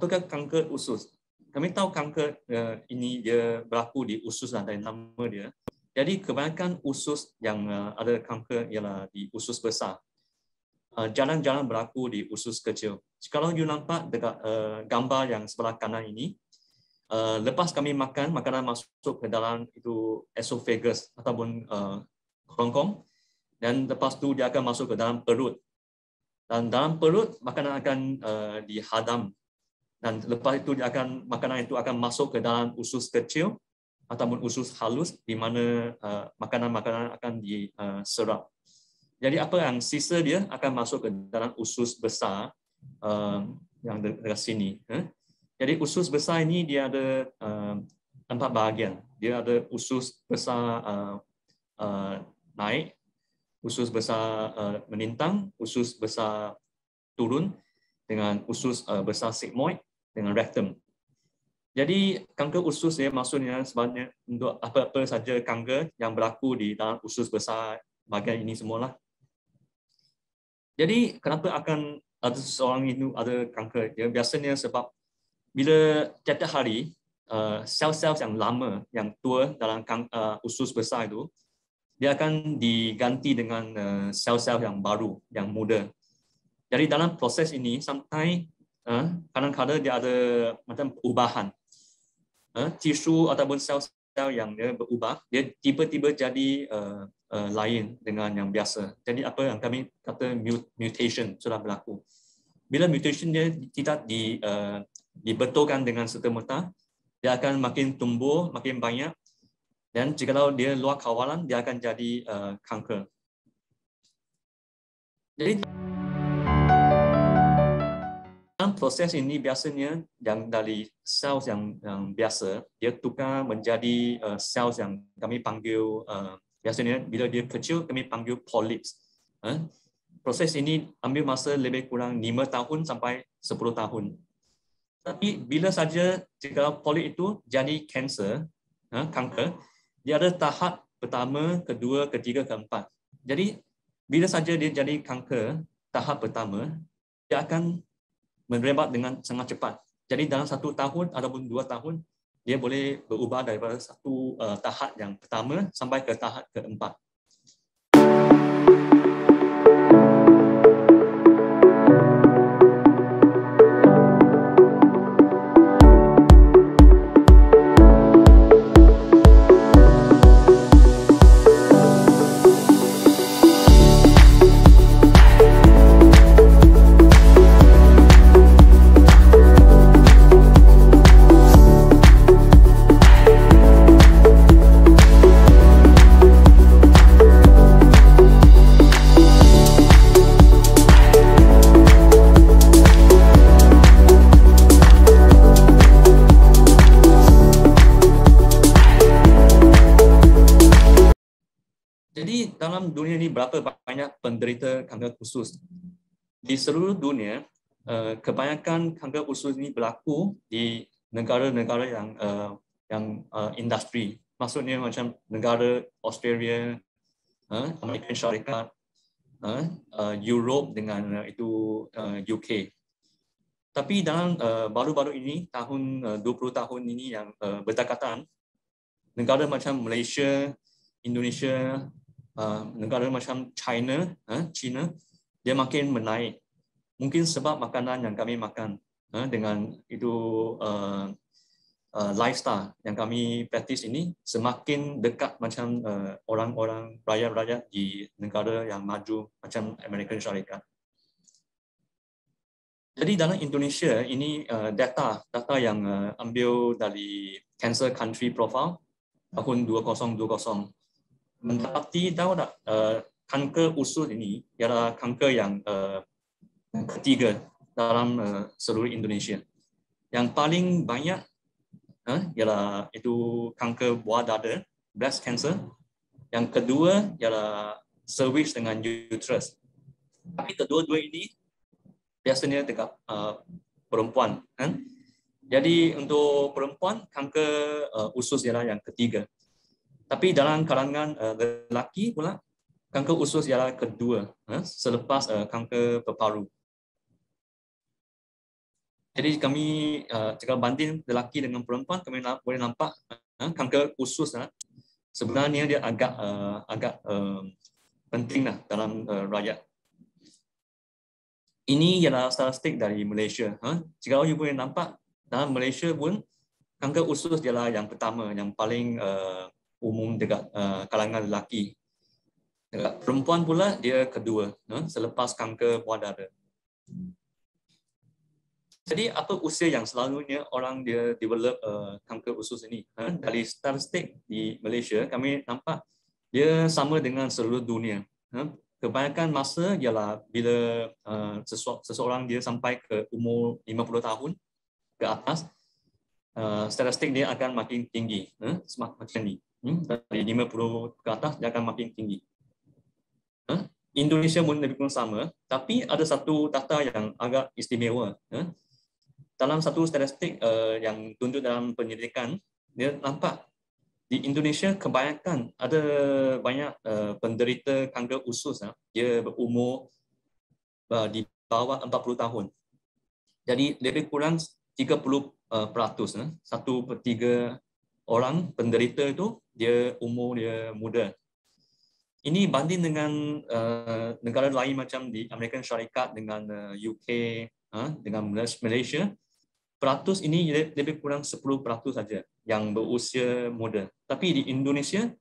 apakah kanker usus? Kami tahu kanker ini dia berlaku di usus dari nama dia. Jadi kebanyakan usus yang ada kanker ialah di usus besar. Jarang-jarang berlaku di usus kecil. Kalau you nampak dekat gambar yang sebelah kanan ini, lepas kami makan, makanan masuk ke dalam itu esophagus ataupun kerongkong, dan lepas tu dia akan masuk ke dalam perut. Dan dalam perut makanan akan dihadam. Dan lepas itu makanan itu akan masuk ke dalam usus kecil ataupun usus halus di mana makanan-makanan akan diserap. Jadi apa yang sisa dia akan masuk ke dalam usus besar yang dekat sini. Jadi usus besar ini dia ada 4 bahagian. Dia ada usus besar naik, usus besar menintang, usus besar turun, dengan usus besar sigmoid, dengan rectum. Jadi kanker usus ya maksudnya sebenarnya untuk apa-apa saja kanker yang berlaku di dalam usus besar bahagian ini semualah. Jadi kenapa akan ada seseorang itu ada kanker? Ya, biasanya sebab bila tiap hari sel-sel yang lama, yang tua dalam usus besar itu, dia akan diganti dengan sel-sel yang baru, yang muda. Jadi dalam proses ini, sometimes kadang-kadang dia ada macam perubahan. Tisu ataupun sel-sel yang dia berubah, dia tiba-tiba jadi lain dengan yang biasa. Jadi apa yang kami kata mutation sudah berlaku. Bila mutation dia tidak dibetulkan dengan serta-merta, dia akan makin tumbuh, makin banyak, dan jika dia luar kawalan, dia akan jadi kanker. Jadi dalam proses ini biasanya yang dari sel yang biasa, dia tukar menjadi sel yang kami panggil, biasanya bila dia kecil kami panggil polyps. Proses ini ambil masa lebih kurang 5 tahun sampai 10 tahun. Tapi bila saja jika polyp itu jadi kanker, dia ada tahap pertama, kedua, ketiga, keempat. Jadi bila saja dia jadi kanker tahap pertama, dia akan merebak dengan sangat cepat. Jadi dalam 1 tahun ataupun 2 tahun, dia boleh berubah daripada satu tahap yang pertama sampai ke tahap keempat. Jadi dalam dunia ini berapa banyak penderita kanker usus? Di seluruh dunia, kebanyakan kanker usus ini berlaku di negara-negara yang industri. Maksudnya macam negara Australia, Amerika Syarikat, Europe dengan UK. Tapi dalam baru-baru ini, tahun 20 tahun ini yang berdekatan, negara macam Malaysia, Indonesia, negara macam China, dia makin menaik. Mungkin sebab makanan yang kami makan dengan lifestyle yang kami praktis ini semakin dekat macam orang-orang rakyat-rakyat di negara yang maju macam Amerika Syarikat. Jadi dalam Indonesia ini data yang ambil dari Cancer Country Profile tahun 2020 mendapati tahu tak kanker usus ini ialah kanker yang ketiga dalam seluruh Indonesia. Yang paling banyak ialah itu kanker buah dada, breast cancer. Yang kedua ialah cervix dengan uterus. Tapi kedua-dua ini biasanya dekat perempuan. Jadi untuk perempuan kanker usus ialah yang ketiga. Tapi dalam kalangan lelaki pula, kanker usus ialah kedua selepas kanker paru. Jadi kami jika banding lelaki dengan perempuan, kami boleh nampak kanker usus sebenarnya dia agak penting dalam rakyat. Ini ialah statistik dari Malaysia. Jika you boleh nampak dalam Malaysia pun kanker usus ialah yang pertama, yang paling umum dekat kalangan lelaki. Dekat perempuan pula dia kedua, selepas kanker buah dada. Jadi apa usia yang selalunya orang dia develop kanker usus ini? Dari statistik di Malaysia kami nampak dia sama dengan seluruh dunia. Kebanyakan masa ialah bila seseorang dia sampai ke umur 50 tahun ke atas, statistik dia akan makin tinggi, macam ni. Dari 50 ke atas dia akan makin tinggi. Indonesia pun lebih kurang sama, tapi ada satu data yang agak istimewa. Dalam satu statistik yang tunjuk dalam penyelidikan, dia nampak di Indonesia kebanyakan ada banyak penderita kanker usus dia berumur di bawah 40 tahun. Jadi lebih kurang 30%, 1/3 orang penderita itu dia umur dia muda. Ini banding dengan negara lain macam di Amerika Syarikat, dengan UK, dengan Malaysia. Peratus ini lebih kurang 10% saja yang berusia muda. Tapi di Indonesia,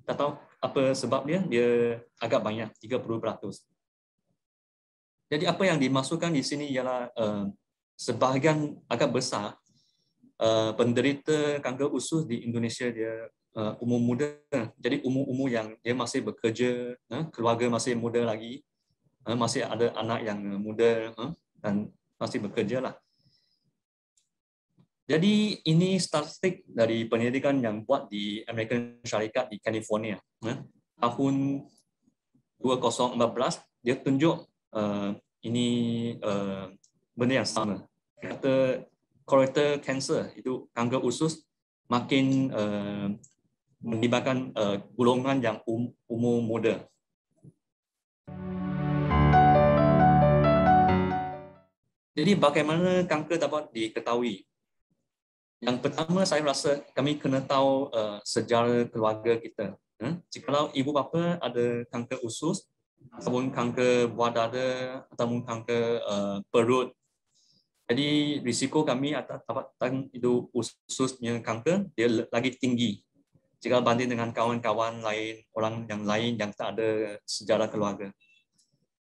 tak tahu apa sebab dia agak banyak, 30%. Jadi apa yang dimasukkan di sini ialah sebahagian agak besar penderita kanker usus di Indonesia dia umur muda. Jadi umur yang dia masih bekerja, keluarga masih muda lagi, masih ada anak yang muda dan masih bekerja lah. Jadi ini statistik dari penyelidikan yang buat di Amerika Syarikat di California. Tahun 2014 dia tunjuk ini benda yang sama. Kata colorectal cancer itu kanker usus makin melibatkan golongan yang umur muda. Jadi bagaimana kanker dapat diketahui? Yang pertama saya rasa kami kena tahu sejarah keluarga kita. Jikalau ibu bapa ada kanker usus, ataupun kanker buah dada, ataupun kanker perut, jadi risiko kami atas dapatan itu ususnya kanker dia lagi tinggi jika banding dengan kawan-kawan lain, orang yang lain yang tak ada sejarah keluarga.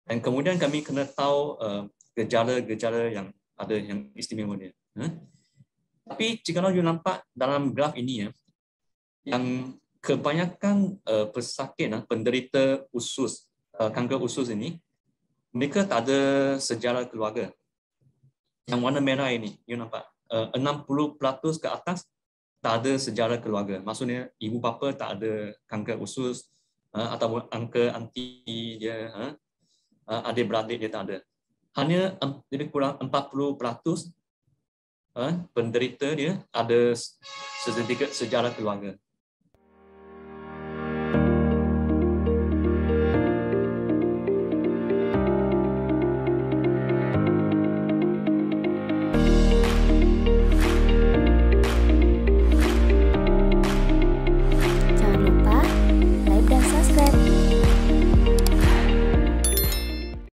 Dan kemudian kami kena tahu gejala-gejala yang ada yang istimewa dia. Tapi jika you nampak dalam graf ini yang kebanyakan pesakit penderita usus, kanker usus ini, mereka tak ada sejarah keluarga. Yang warna merah ini, you nampak 60% ke atas tak ada sejarah keluarga. Maksudnya ibu bapa tak ada kanker usus ataupun uncle auntie dia, adik-beradik dia tak ada. Hanya lebih kurang 40% penderita dia ada sedikit sejarah keluarga.